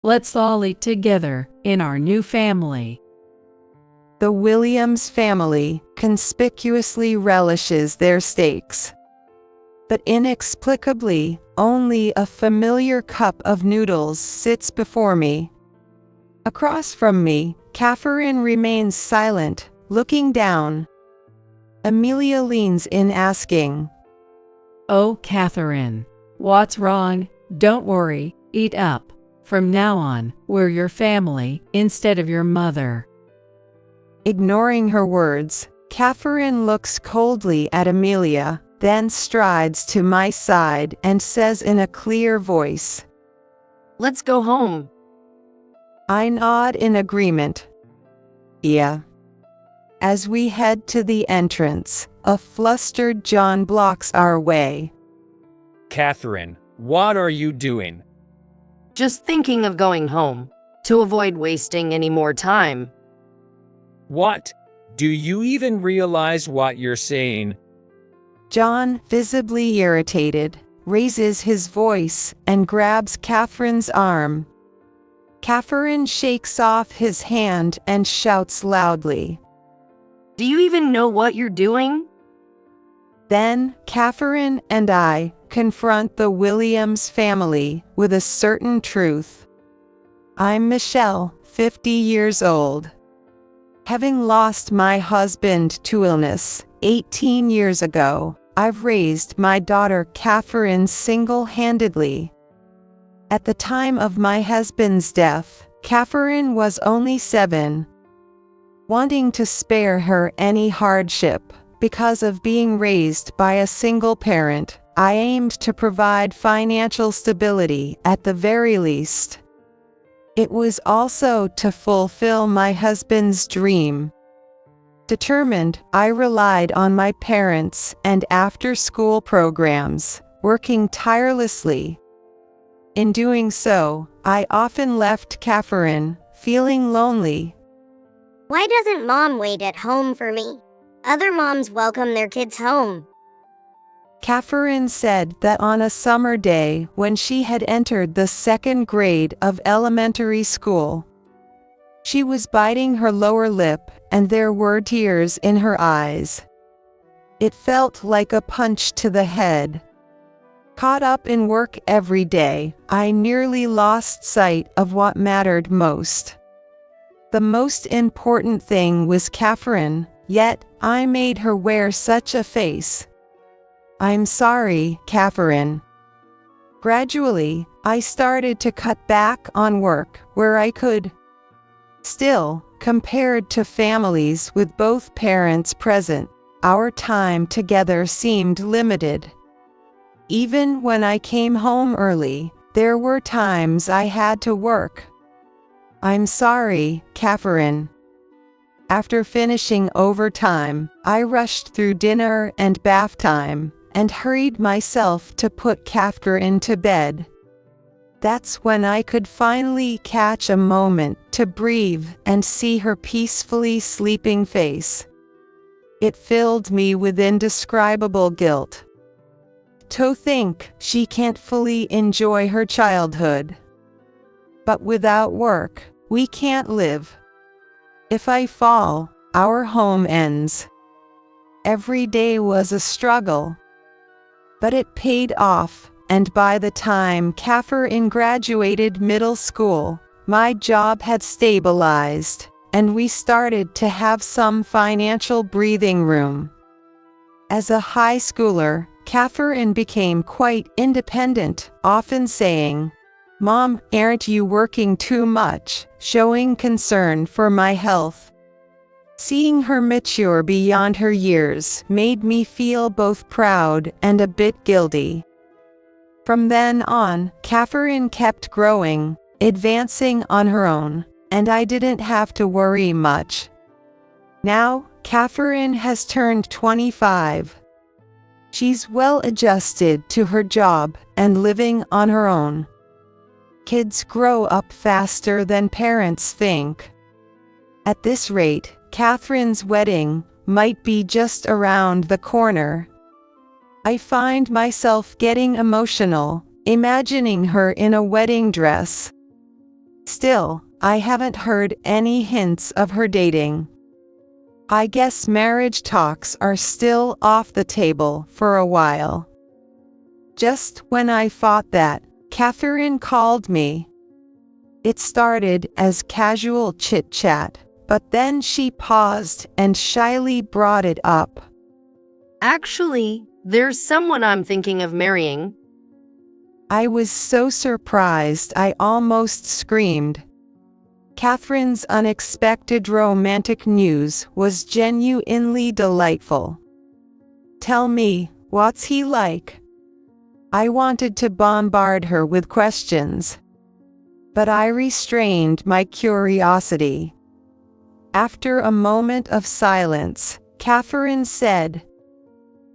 Let's all eat together in our new family. The Williams family conspicuously relishes their steaks. But inexplicably, only a familiar cup of noodles sits before me. Across from me, Catherine remains silent, looking down. Amelia leans in asking, Oh, Catherine, what's wrong? Don't worry, eat up. From now on, we're your family instead of your mother. Ignoring her words, Catherine looks coldly at Amelia, then strides to my side and says in a clear voice, Let's go home. I nod in agreement. Yeah. As we head to the entrance, a flustered John blocks our way. Catherine, what are you doing? Just thinking of going home, to avoid wasting any more time. What? Do you even realize what you're saying? John, visibly irritated, raises his voice and grabs Catherine's arm. Catherine shakes off his hand and shouts loudly, Do you even know what you're doing? Then, Catherine and I confront the Williams family with a certain truth. I'm Michelle, 50 years old. Having lost my husband to illness 18 years ago, I've raised my daughter Catherine single-handedly. At the time of my husband's death, Catherine was only 7. Wanting to spare her any hardship because of being raised by a single parent, I aimed to provide financial stability at the very least. It was also to fulfill my husband's dream. Determined, I relied on my parents and after-school programs, working tirelessly. In doing so, I often left Catherine feeling lonely. Why doesn't Mom wait at home for me? Other moms welcome their kids home. Catherine said that on a summer day when she had entered the 2nd grade of elementary school, she was biting her lower lip and there were tears in her eyes. It felt like a punch to the head. Caught up in work every day, I nearly lost sight of what mattered most. The most important thing was Catherine, yet I made her wear such a face. I'm sorry, Catherine. Gradually, I started to cut back on work where I could. Still, compared to families with both parents present, our time together seemed limited. Even when I came home early, there were times I had to work. I'm sorry, Catherine. After finishing overtime, I rushed through dinner and bath time, and hurried myself to put Catherine to bed. That's when I could finally catch a moment to breathe and see her peacefully sleeping face. It filled me with indescribable guilt. To think she can't fully enjoy her childhood. But without work, we can't live. If I fall, our home ends. Every day was a struggle. But it paid off, and by the time Catherine graduated middle school, my job had stabilized, and we started to have some financial breathing room. As a high schooler, Catherine became quite independent, often saying, Mom, aren't you working too much? Showing concern for my health. Seeing her mature beyond her years made me feel both proud and a bit guilty. From then on, Catherine kept growing, advancing on her own, and I didn't have to worry much. Now, Catherine has turned 25. She's well adjusted to her job and living on her own. Kids grow up faster than parents think. At this rate, Catherine's wedding might be just around the corner. I find myself getting emotional, imagining her in a wedding dress. Still, I haven't heard any hints of her dating. I guess marriage talks are still off the table for a while. Just when I thought that, Catherine called me. It started as casual chit-chat, but then she paused and shyly brought it up. Actually, there's someone I'm thinking of marrying. I was so surprised I almost screamed. Catherine's unexpected romantic news was genuinely delightful. Tell me, what's he like? I wanted to bombard her with questions, but I restrained my curiosity. After a moment of silence, Catherine said,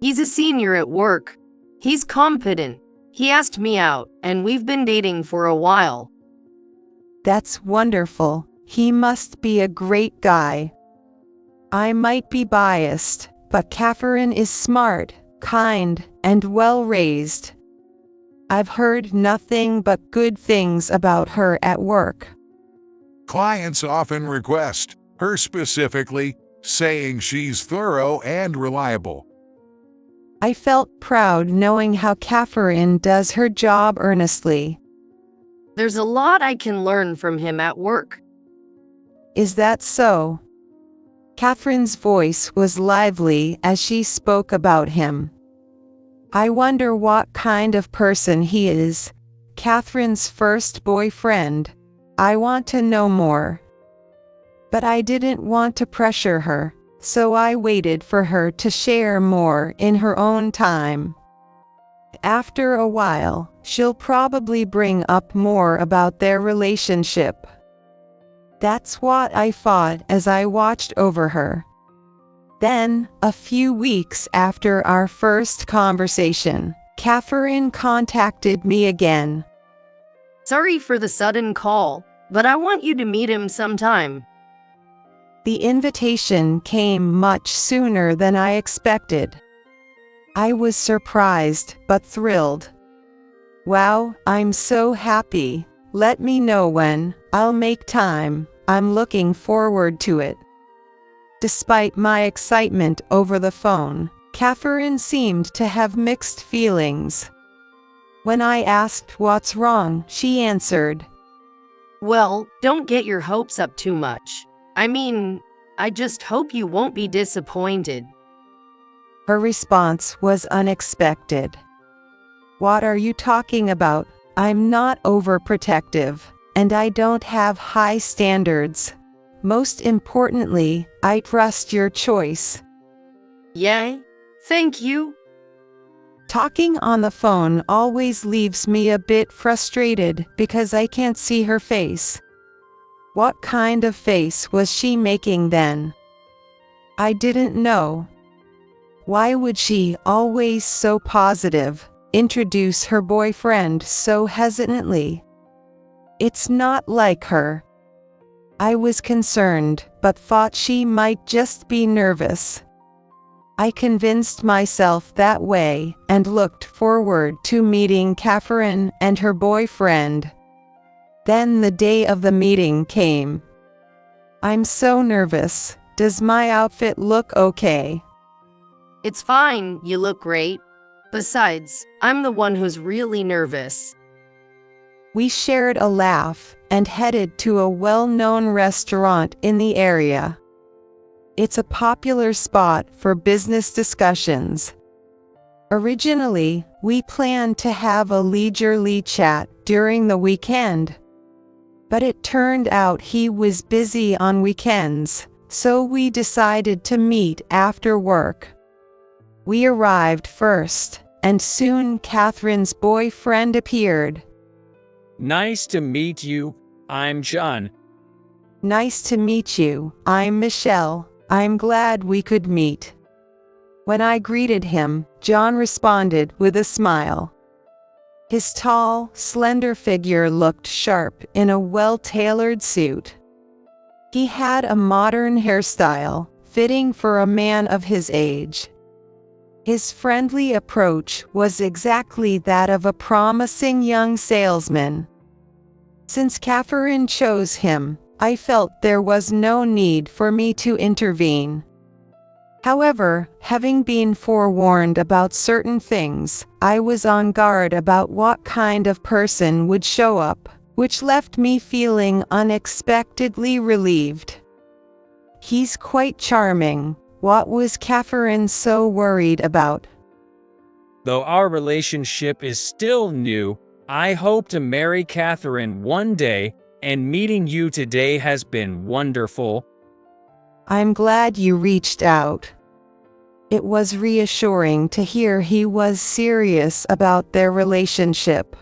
He's a senior at work. He's competent. He asked me out, and we've been dating for a while. That's wonderful. He must be a great guy. I might be biased, but Catherine is smart, kind, and well-raised. I've heard nothing but good things about her at work. Clients often request her specifically, saying she's thorough and reliable. I felt proud knowing how Catherine does her job earnestly. There's a lot I can learn from him at work. Is that so? Catherine's voice was lively as she spoke about him. I wonder what kind of person he is. Catherine's first boyfriend. I want to know more. But I didn't want to pressure her, so I waited for her to share more in her own time. After a while, she'll probably bring up more about their relationship. That's what I thought as I watched over her. Then, a few weeks after our first conversation, Catherine contacted me again. Sorry for the sudden call, but I want you to meet him sometime. The invitation came much sooner than I expected. I was surprised but thrilled. Wow, I'm so happy. Let me know when. I'll make time. I'm looking forward to it. Despite my excitement over the phone, Catherine seemed to have mixed feelings. When I asked what's wrong, she answered, Well, don't get your hopes up too much. I just hope you won't be disappointed. Her response was unexpected. What are you talking about? I'm not overprotective, and I don't have high standards. Most importantly, I trust your choice. Yay? Thank you. Talking on the phone always leaves me a bit frustrated because I can't see her face. What kind of face was she making then? I didn't know. Why would she, always so positive, introduce her boyfriend so hesitantly? It's not like her. I was concerned, but thought she might just be nervous. I convinced myself that way and looked forward to meeting Catherine and her boyfriend. Then the day of the meeting came. I'm so nervous. Does my outfit look okay? It's fine, you look great. Besides, I'm the one who's really nervous. We shared a laugh and headed to a well-known restaurant in the area. It's a popular spot for business discussions. Originally, we planned to have a leisurely chat during the weekend. But it turned out he was busy on weekends, so we decided to meet after work. We arrived first, and soon Catherine's boyfriend appeared. Nice to meet you. I'm John. Nice to meet you. I'm Michelle. I'm glad we could meet. When I greeted him, John responded with a smile. His tall, slender figure looked sharp in a well-tailored suit. He had a modern hairstyle, fitting for a man of his age. His friendly approach was exactly that of a promising young salesman. Since Catherine chose him, I felt there was no need for me to intervene. However, having been forewarned about certain things, I was on guard about what kind of person would show up, which left me feeling unexpectedly relieved. He's quite charming. What was Catherine so worried about? Though our relationship is still new, I hope to marry Catherine one day, and meeting you today has been wonderful. I'm glad you reached out. It was reassuring to hear he was serious about their relationship.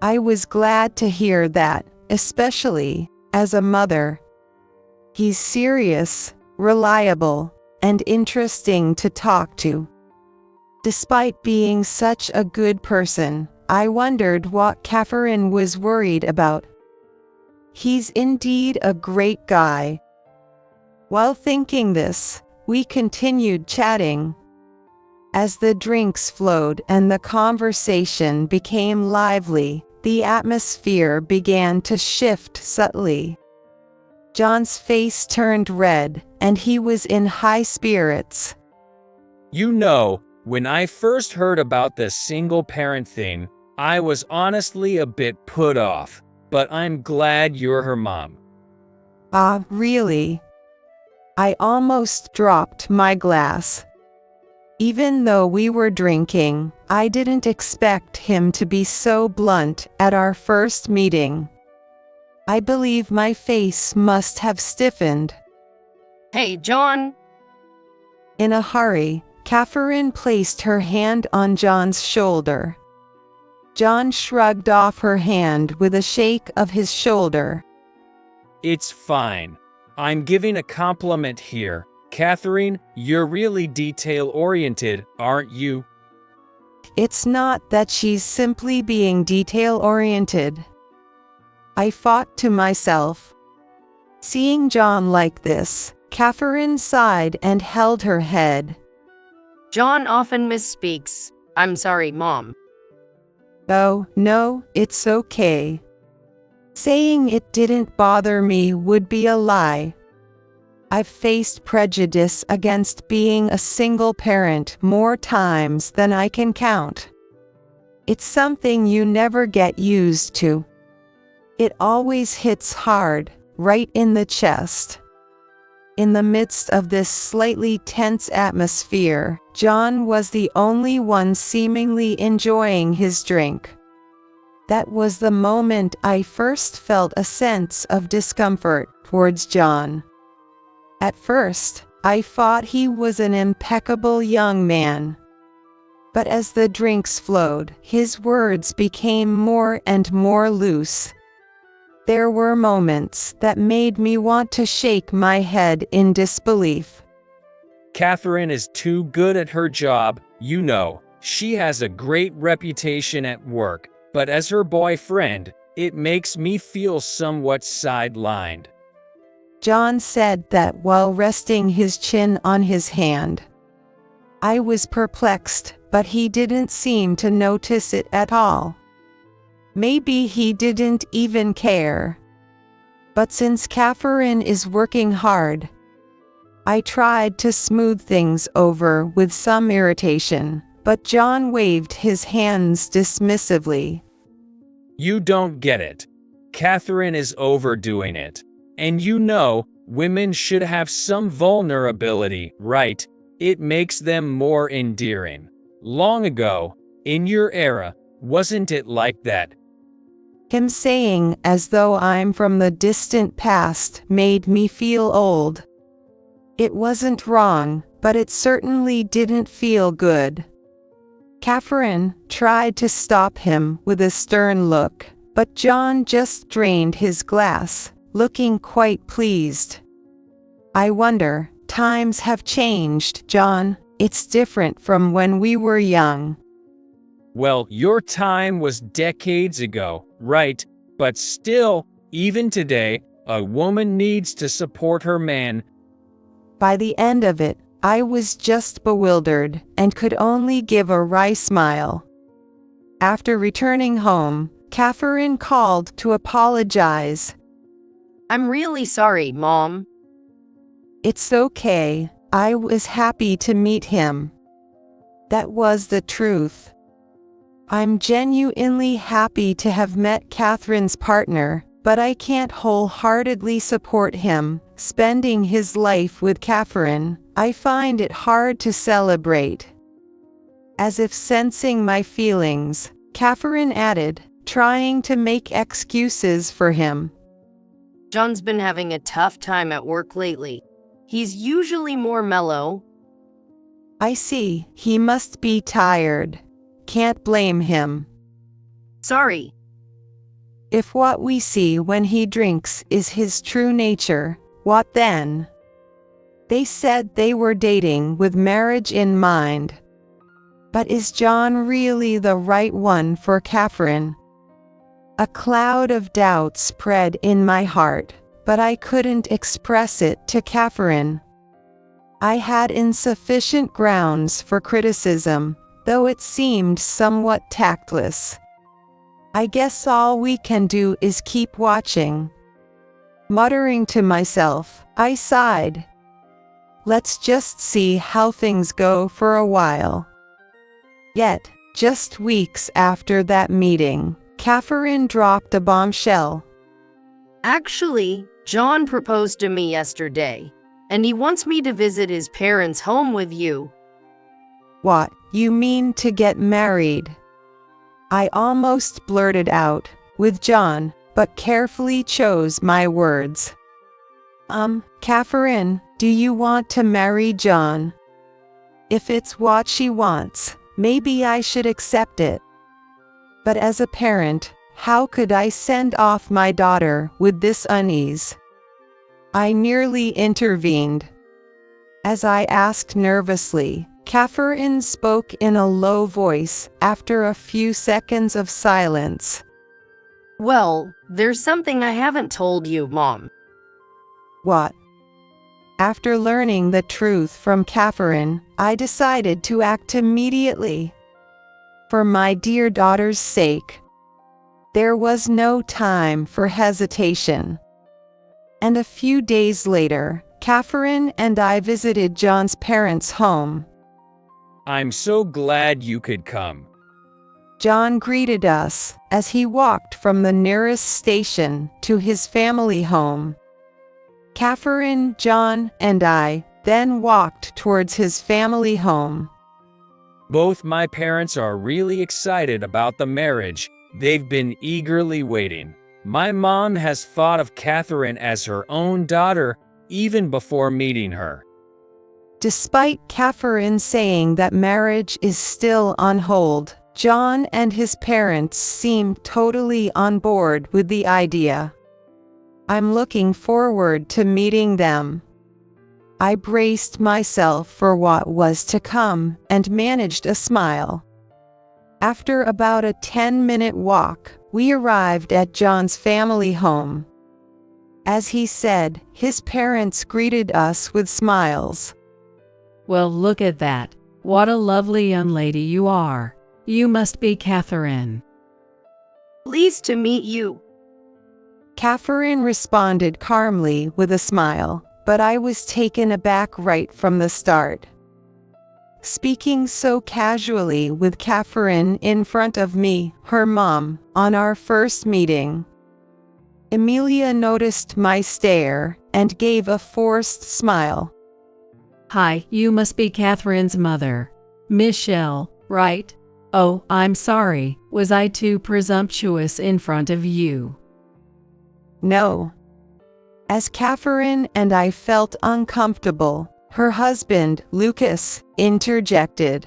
I was glad to hear that, especially as a mother. He's serious, reliable, and interesting to talk to. Despite being such a good person, I wondered what Catherine was worried about. He's indeed a great guy. While thinking this, we continued chatting. As the drinks flowed and the conversation became lively, the atmosphere began to shift subtly. John's face turned red, and he was in high spirits. You know, when I first heard about the single-parent thing, I was honestly a bit put off, but I'm glad you're her mom. Ah, really? I almost dropped my glass. Even though we were drinking, I didn't expect him to be so blunt at our first meeting. I believe my face must have stiffened. Hey, John. In a hurry, Catherine placed her hand on John's shoulder. John shrugged off her hand with a shake of his shoulder. It's fine. I'm giving a compliment here. Catherine, you're really detail-oriented, aren't you? It's not that she's simply being detail-oriented. I thought to myself. Seeing John like this, Catherine sighed and held her head. John often misspeaks. I'm sorry, Mom. Oh, no, it's okay. Saying it didn't bother me would be a lie. I've faced prejudice against being a single parent more times than I can count. It's something you never get used to. It always hits hard, right in the chest. In the midst of this slightly tense atmosphere, John was the only one seemingly enjoying his drink. That was the moment I first felt a sense of discomfort towards John. At first, I thought he was an impeccable young man. But as the drinks flowed, his words became more and more loose. There were moments that made me want to shake my head in disbelief. Catherine is too good at her job, you know. She has a great reputation at work, but as her boyfriend, it makes me feel somewhat sidelined. John said that while resting his chin on his hand. I was perplexed, but he didn't seem to notice it at all. Maybe he didn't even care. But since Catherine is working hard, I tried to smooth things over with some irritation, but John waved his hands dismissively. You don't get it. Catherine is overdoing it. And you know, women should have some vulnerability, right? It makes them more endearing. Long ago, in your era, wasn't it like that? Him saying as though I'm from the distant past made me feel old. It wasn't wrong, but it certainly didn't feel good. Catherine tried to stop him with a stern look, but John just drained his glass, looking quite pleased. I wonder, times have changed, John. It's different from when we were young. Well, your time was decades ago, right? But still, even today, a woman needs to support her man. By the end of it, I was just bewildered and could only give a wry smile. After returning home, Catherine called to apologize. I'm really sorry, Mom. It's okay, I was happy to meet him. That was the truth. I'm genuinely happy to have met Catherine's partner, but I can't wholeheartedly support him spending his life with Catherine. I find it hard to celebrate. As if sensing my feelings, Catherine added, trying to make excuses for him. John's been having a tough time at work lately. He's usually more mellow. I see, he must be tired. Can't blame him. Sorry. If what we see when he drinks is his true nature, what then? They said they were dating with marriage in mind. But is John really the right one for Catherine? A cloud of doubt spread in my heart, but I couldn't express it to Catherine. I had insufficient grounds for criticism, though it seemed somewhat tactless. I guess all we can do is keep watching. Muttering to myself, I sighed. Let's just see how things go for a while. Yet, just weeks after that meeting, Catherine dropped a bombshell. Actually, John proposed to me yesterday, and he wants me to visit his parents' home with you. What, you mean to get married? I almost blurted out, with John, but carefully chose my words. Catherine, do you want to marry John? If it's what she wants, maybe I should accept it. But as a parent, how could I send off my daughter with this unease? I nearly intervened. As I asked nervously, Catherine spoke in a low voice after a few seconds of silence. Well, there's something I haven't told you, Mom. What? After learning the truth from Catherine, I decided to act immediately. For my dear daughter's sake. There was no time for hesitation. And a few days later, Catherine and I visited John's parents' home. I'm so glad you could come. John greeted us as he walked from the nearest station to his family home. Catherine, John, and I then walked towards his family home. Both my parents are really excited about the marriage. They've been eagerly waiting. My mom has thought of Catherine as her own daughter even before meeting her. Despite Catherine saying that marriage is still on hold, John and his parents seem totally on board with the idea. I'm looking forward to meeting them. I braced myself for what was to come and managed a smile. After about a 10-minute walk, we arrived at John's family home. As he said, his parents greeted us with smiles. Well, look at that. What a lovely young lady you are. You must be Catherine. Pleased to meet you. Catherine responded calmly with a smile, but I was taken aback right from the start. Speaking so casually with Catherine in front of me, her mom, on our first meeting. Emilia noticed my stare and gave a forced smile. Hi, you must be Catherine's mother. Michelle, right? Oh, I'm sorry. Was I too presumptuous in front of you? No. As Catherine and I felt uncomfortable, her husband, Lucas, interjected.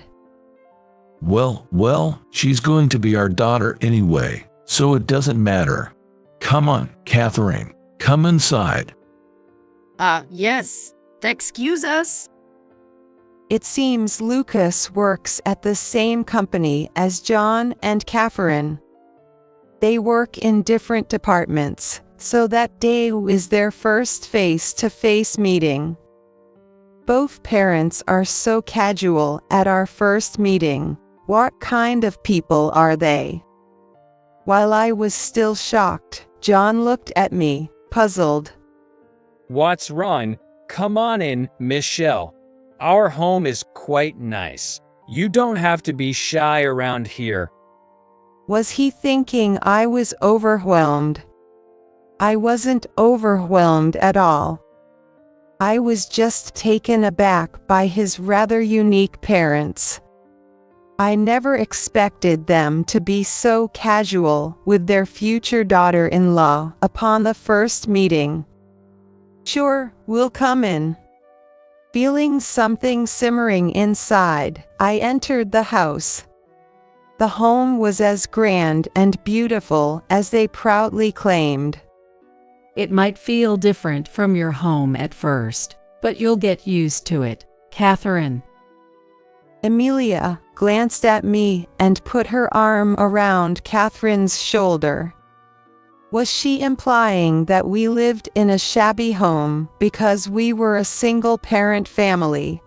Well, she's going to be our daughter anyway, so it doesn't matter. Come on, Catherine, come inside. Yes. Excuse us? It seems Lucas works at the same company as John and Catherine. They work in different departments, so that day is their first face-to-face meeting. Both parents are so casual at our first meeting. What kind of people are they? While I was still shocked, John looked at me, puzzled. What's wrong? Come on in, Michelle. Our home is quite nice. You don't have to be shy around here. Was he thinking I was overwhelmed? I wasn't overwhelmed at all. I was just taken aback by his rather unique parents. I never expected them to be so casual with their future daughter-in-law upon the first meeting. Sure, we'll come in. Feeling something simmering inside, I entered the house. The home was as grand and beautiful as they proudly claimed. It might feel different from your home at first, but you'll get used to it, Catherine. Amelia glanced at me and put her arm around Catherine's shoulder. Was she implying that we lived in a shabby home because we were a single-parent family?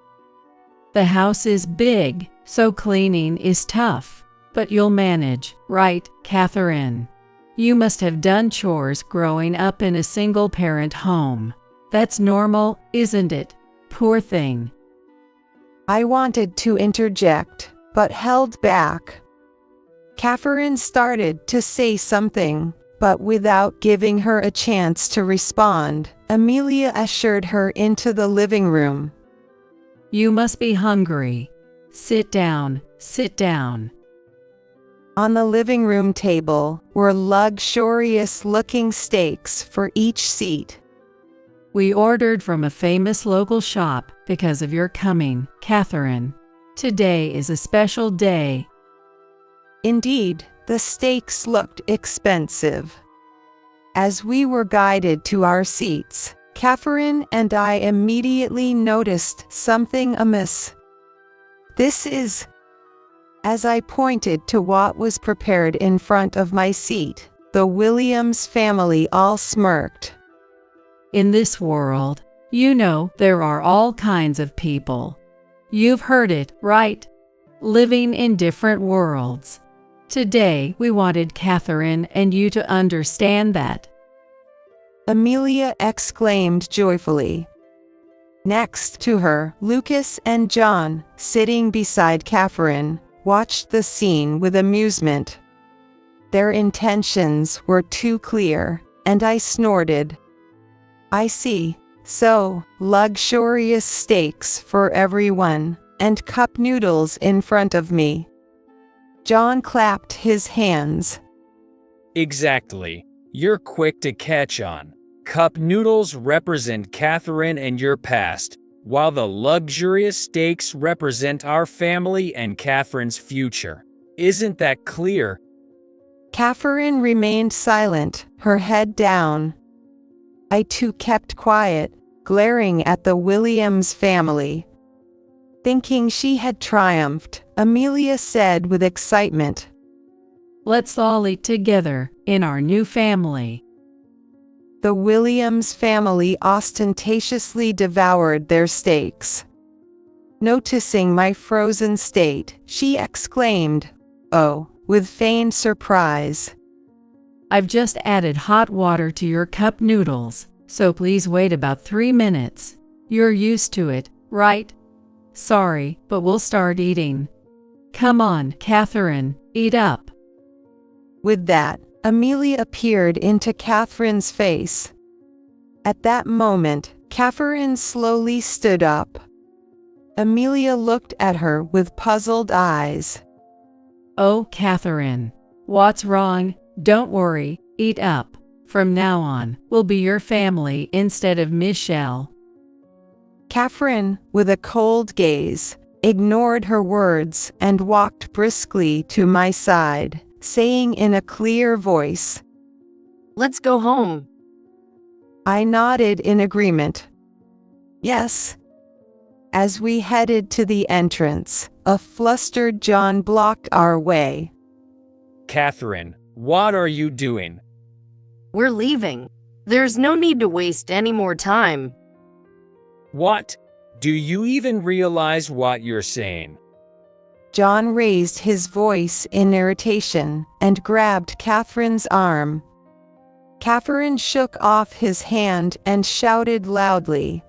The house is big, so cleaning is tough, but you'll manage, right, Catherine? You must have done chores growing up in a single-parent home. That's normal, isn't it? Poor thing. I wanted to interject, but held back. Catherine started to say something, but without giving her a chance to respond, Amelia ushered her into the living room. You must be hungry. Sit down, sit down. On the living room table were luxurious-looking steaks for each seat. We ordered from a famous local shop because of your coming, Catherine. Today is a special day. Indeed, the steaks looked expensive. As we were guided to our seats, Catherine and I immediately noticed something amiss. This is... As I pointed to what was prepared in front of my seat, the Williams family all smirked. In this world, you know there are all kinds of people. You've heard it, right? Living in different worlds. Today we wanted Catherine and you to understand that. Amelia exclaimed joyfully. Next to her, Lucas and John, sitting beside Catherine, watched the scene with amusement. Their intentions were too clear, and I snorted. I see. So, luxurious steaks for everyone, and cup noodles in front of me. John clapped his hands. Exactly. You're quick to catch on. Cup noodles represent Catherine and your past, while the luxurious steaks represent our family and Catherine's future. Isn't that clear? Catherine remained silent, her head down. I too kept quiet, glaring at the Williams family. Thinking she had triumphed, Amelia said with excitement, Let's all eat together in our new family. The Williams family ostentatiously devoured their steaks. Noticing my frozen state, she exclaimed, "Oh," with feigned surprise. I've just added hot water to your cup noodles, so please wait about 3 minutes. You're used to it, right? Sorry, but we'll start eating. Come on, Catherine, eat up. With that, Amelia peered into Catherine's face. At that moment, Catherine slowly stood up. Amelia looked at her with puzzled eyes. Oh, Catherine, what's wrong? Don't worry, eat up. From now on, we'll be your family instead of Michelle. Catherine, with a cold gaze, ignored her words and walked briskly to my side, saying in a clear voice, Let's go home. I nodded in agreement. Yes. As we headed to the entrance, a flustered John blocked our way. Catherine, what are you doing? We're leaving. There's no need to waste any more time. What? Do you even realize what you're saying? John raised his voice in irritation and grabbed Catherine's arm. Catherine shook off his hand and shouted loudly.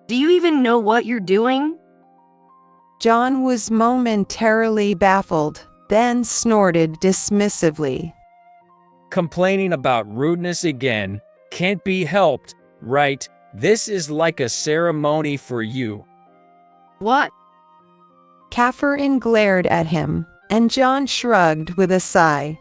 Do you even know what you're doing? John was momentarily baffled, then snorted dismissively. Complaining about rudeness again can't be helped, right? This is like a ceremony for you. What? Catherine glared at him, and John shrugged with a sigh.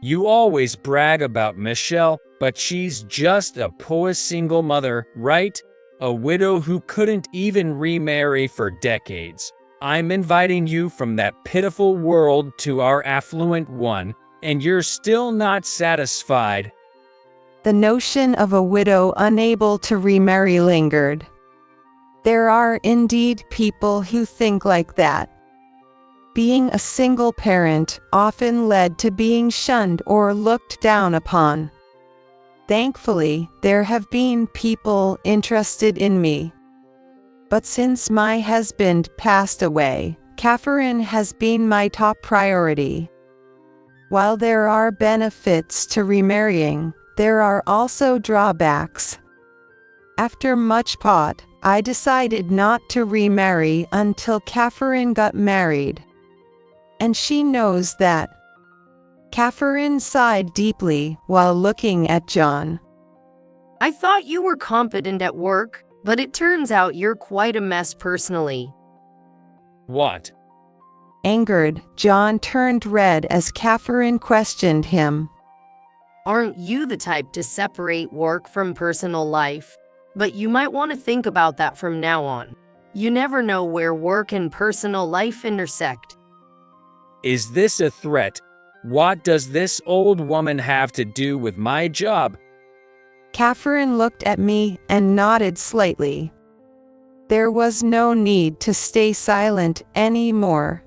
You always brag about Michelle, but she's just a poor single mother, right? A widow who couldn't even remarry for decades. I'm inviting you from that pitiful world to our affluent one, and you're still not satisfied. The notion of a widow unable to remarry lingered. There are indeed people who think like that. Being a single parent often led to being shunned or looked down upon. Thankfully, there have been people interested in me. But since my husband passed away, Catherine has been my top priority. While there are benefits to remarrying, there are also drawbacks. After much thought, I decided not to remarry until Catherine got married. And she knows that. Catherine sighed deeply while looking at John. I thought you were competent at work, but it turns out you're quite a mess personally. What? Angered, John turned red as Catherine questioned him. Aren't you the type to separate work from personal life? But you might want to think about that from now on. You never know where work and personal life intersect. Is this a threat? What does this old woman have to do with my job? Catherine looked at me and nodded slightly. There was no need to stay silent anymore.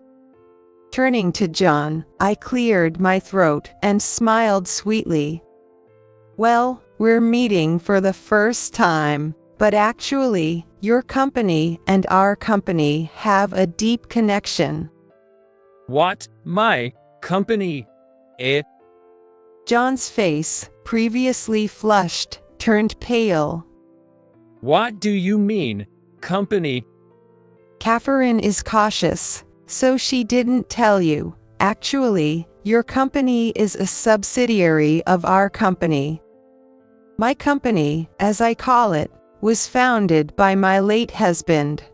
Turning to John, I cleared my throat and smiled sweetly. Well, we're meeting for the first time, but actually, your company and our company have a deep connection. What? My company? John's face, previously flushed, turned pale. What do you mean, company? Catherine is cautious, so she didn't tell you. Actually, your company is a subsidiary of our company. My company, as I call it, was founded by my late husband.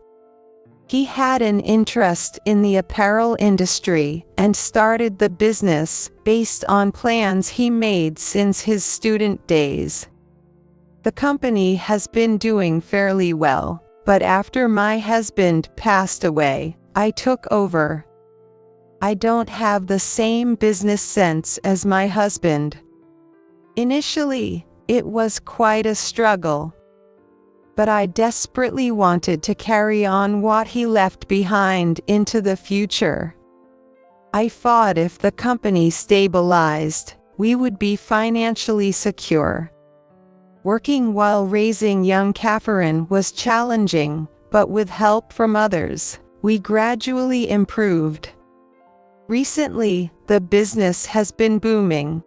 He had an interest in the apparel industry and started the business based on plans he made since his student days. The company has been doing fairly well, but after my husband passed away, I took over. I don't have the same business sense as my husband. Initially, it was quite a struggle. But I desperately wanted to carry on what he left behind into the future. I thought if the company stabilized, we would be financially secure. Working while raising young Catherine was challenging, but with help from others, we gradually improved. Recently, the business has been booming.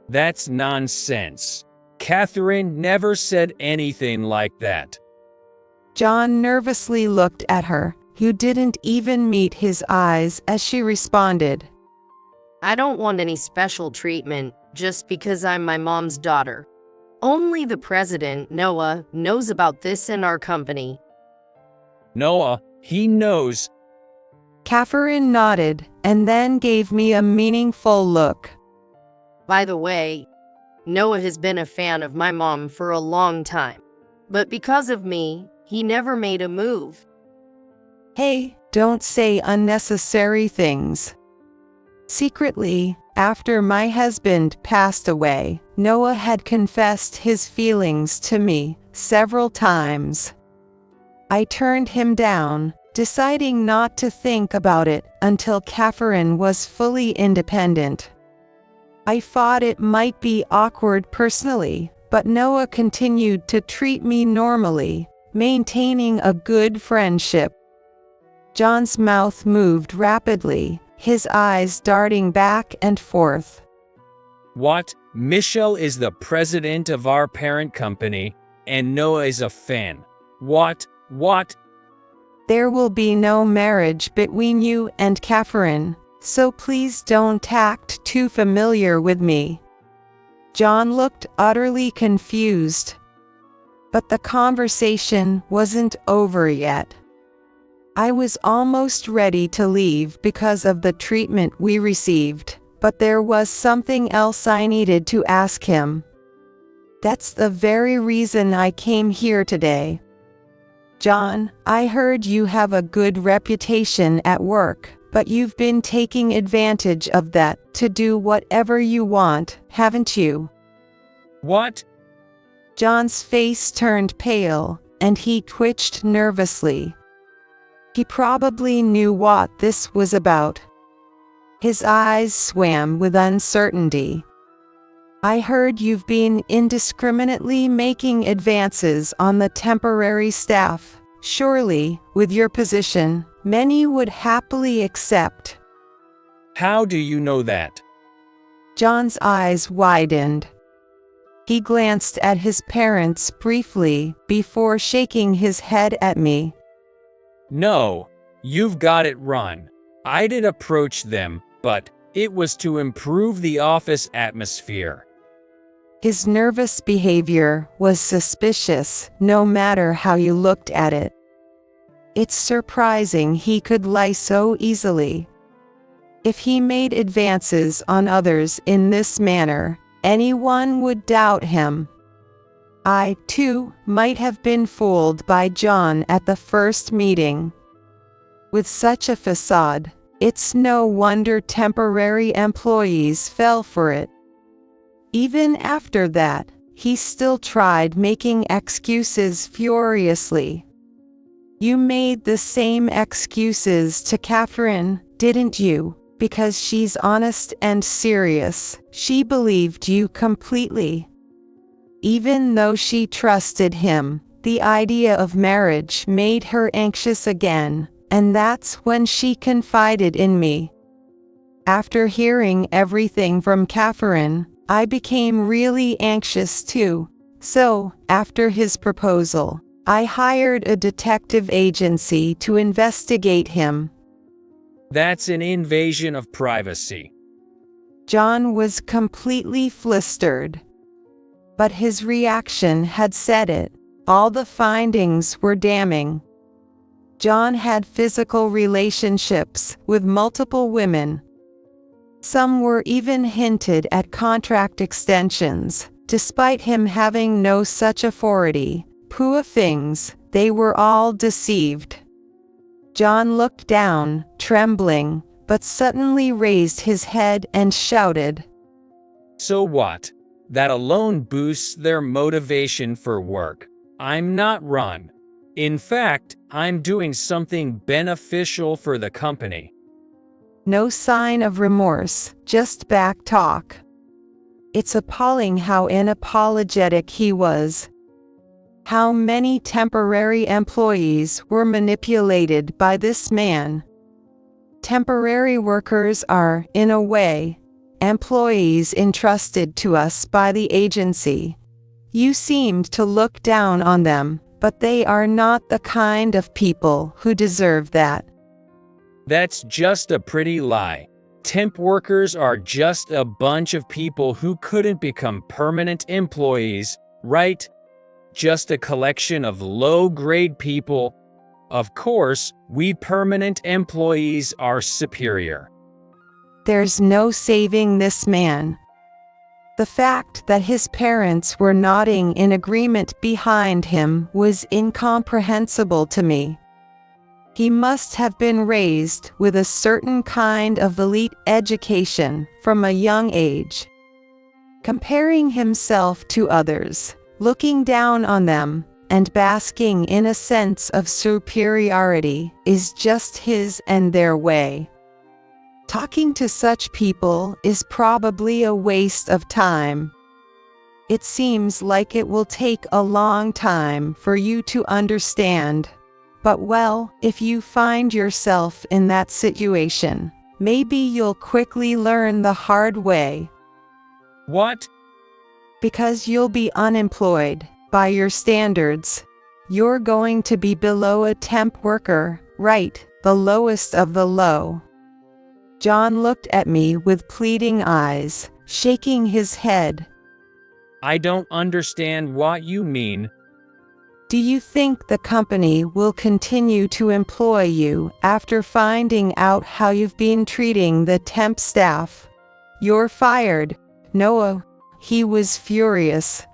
That's nonsense. Catherine never said anything like that. John nervously looked at her, who didn't even meet his eyes as she responded. I don't want any special treatment just because I'm my mom's daughter. Only the president, Noah, knows about this in our company. Noah, he knows. Catherine nodded and then gave me a meaningful look. By the way, Noah has been a fan of my mom for a long time. But because of me, he never made a move. Hey, don't say unnecessary things. Secretly, after my husband passed away, Noah had confessed his feelings to me several times. I turned him down, deciding not to think about it until Catherine was fully independent. I thought it might be awkward personally, but Noah continued to treat me normally, maintaining a good friendship. John's mouth moved rapidly, his eyes darting back and forth. What? Michelle is the president of our parent company, and Noah is a fan. What? What? There will be no marriage between you and Catherine, so please don't act too familiar with me. John looked utterly confused. But the conversation wasn't over yet. I was almost ready to leave because of the treatment we received, but there was something else I needed to ask him. That's the very reason I came here today. John, I heard you have a good reputation at work, but you've been taking advantage of that to do whatever you want, haven't you? What? John's face turned pale, and he twitched nervously. He probably knew what this was about. His eyes swam with uncertainty. I heard you've been indiscriminately making advances on the temporary staff. Surely, with your position, many would happily accept. How do you know that? John's eyes widened. He glanced at his parents briefly before shaking his head at me. No, you've got it wrong. I did approach them, but it was to improve the office atmosphere. His nervous behavior was suspicious, no matter how you looked at it. It's surprising he could lie so easily. If he made advances on others in this manner, anyone would doubt him. I, too, might have been fooled by John at the first meeting. With such a facade, it's no wonder temporary employees fell for it. Even after that, he still tried making excuses furiously. You made the same excuses to Catherine, didn't you? Because she's honest and serious, she believed you completely. Even though she trusted him, the idea of marriage made her anxious again, and that's when she confided in me. After hearing everything from Catherine, I became really anxious too. So, after his proposal, I hired a detective agency to investigate him. That's an invasion of privacy. John was completely flustered. But his reaction had said it. All the findings were damning. John had physical relationships with multiple women. Some were even hinted at contract extensions, despite him having no such authority. Poor things, they were all deceived. John looked down, trembling, but suddenly raised his head and shouted. So what? That alone boosts their motivation for work. I'm not wrong. In fact, I'm doing something beneficial for the company. No sign of remorse, just back talk. It's appalling how unapologetic he was. How many temporary employees were manipulated by this man? Temporary workers are, in a way, employees entrusted to us by the agency. You seemed to look down on them, but they are not the kind of people who deserve that. That's just a pretty lie. Temp workers are just a bunch of people who couldn't become permanent employees, right? Just a collection of low-grade people. Of course, we permanent employees are superior. There's no saving this man. The fact that his parents were nodding in agreement behind him was incomprehensible to me. He must have been raised with a certain kind of elite education from a young age. Comparing himself to others, looking down on them, and basking in a sense of superiority is just his and their way. Talking to such people is probably a waste of time. It seems like it will take a long time for you to understand. But well, if you find yourself in that situation, maybe you'll quickly learn the hard way. What? Because you'll be unemployed, by your standards. You're going to be below a temp worker, right, the lowest of the low. John looked at me with pleading eyes, shaking his head. I don't understand what you mean. Do you think the company will continue to employ you after finding out how you've been treating the temp staff? You're fired, Noah. He was furious.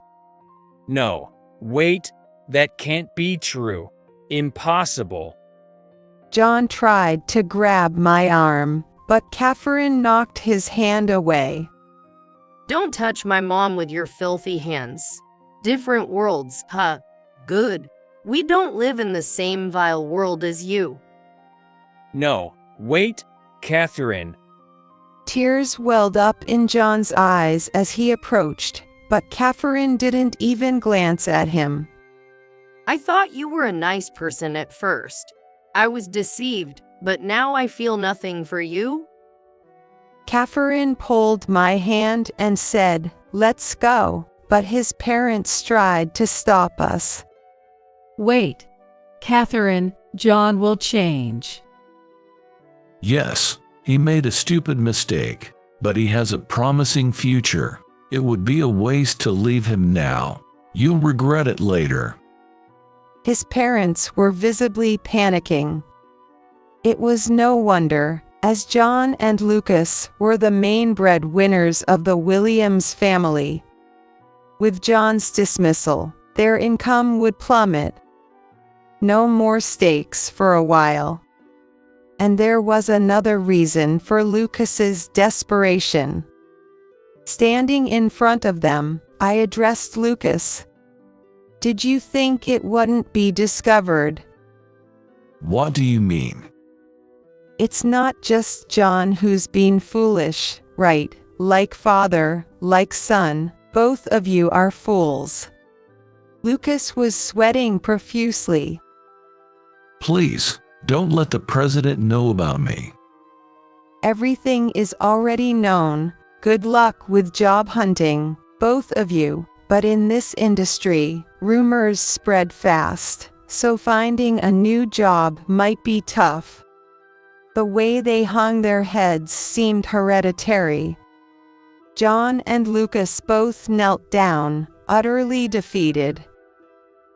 No, wait, that can't be true. Impossible. John tried to grab my arm, but Catherine knocked his hand away. Don't touch my mom with your filthy hands. Different worlds, huh? Good. We don't live in the same vile world as you. No, wait, Catherine. Tears welled up in John's eyes as he approached, but Catherine didn't even glance at him. I thought you were a nice person at first. I was deceived, but now I feel nothing for you. Catherine pulled my hand and said, "Let's go," but his parents tried to stop us. Wait, Catherine, John will change. Yes, he made a stupid mistake, but he has a promising future. It would be a waste to leave him now. You'll regret it later. His parents were visibly panicking. It was no wonder, as John and Lucas were the main breadwinners of the Williams family. With John's dismissal, their income would plummet. No more steaks for a while. And there was another reason for Lucas's desperation. Standing in front of them, I addressed Lucas. "Did you think it wouldn't be discovered?" What do you mean? It's not just John who's been foolish, right? Like father, like son, both of you are fools. Lucas was sweating profusely. Please, don't let the president know about me. Everything is already known. Good luck with job hunting, both of you. But in this industry, rumors spread fast, so finding a new job might be tough. The way they hung their heads seemed hereditary. John and Lucas both knelt down, utterly defeated.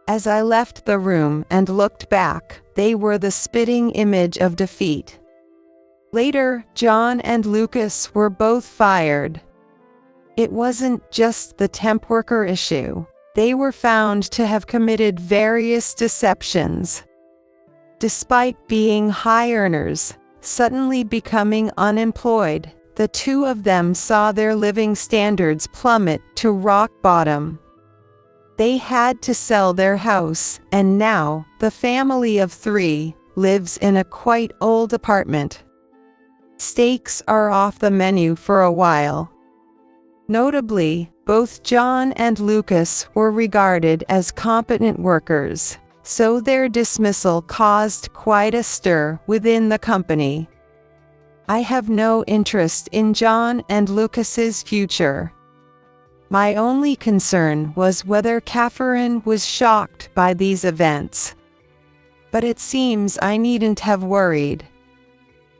As I left the room and looked back, they were the spitting image of defeat. Later, John and Lucas were both fired. It wasn't just the temp worker issue. They were found to have committed various deceptions. Despite being high earners, suddenly becoming unemployed, the two of them saw their living standards plummet to rock bottom. They had to sell their house, and now, the family of three lives in a quite old apartment. Steaks are off the menu for a while. Notably, both John and Lucas were regarded as competent workers, so their dismissal caused quite a stir within the company. I have no interest in John and Lucas's future. My only concern was whether Catherine was shocked by these events. But it seems I needn't have worried.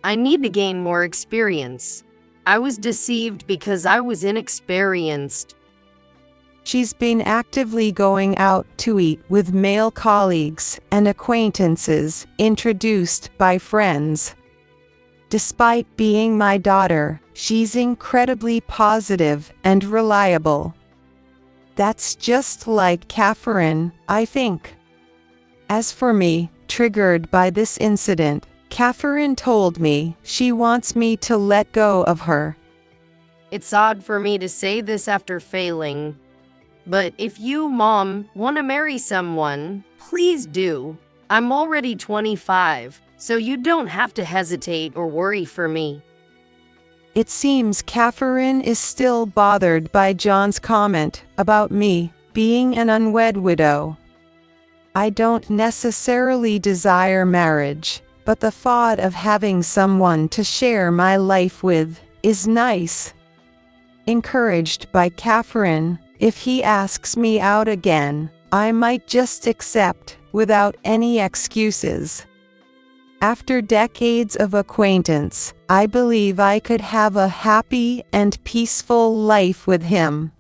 I need to gain more experience. I was deceived because I was inexperienced. She's been actively going out to eat with male colleagues and acquaintances introduced by friends. Despite being my daughter, she's incredibly positive and reliable. That's just like Catherine, I think. As for me, triggered by this incident, Catherine told me she wants me to let go of her. It's odd for me to say this after failing, but if you, Mom, want to marry someone, please do. I'm already 25, so you don't have to hesitate or worry for me. It seems Catherine is still bothered by John's comment about me being an unwed widow. I don't necessarily desire marriage, but the thought of having someone to share my life with is nice. Encouraged by Catherine, if he asks me out again, I might just accept without any excuses. After decades of acquaintance, I believe I could have a happy and peaceful life with him.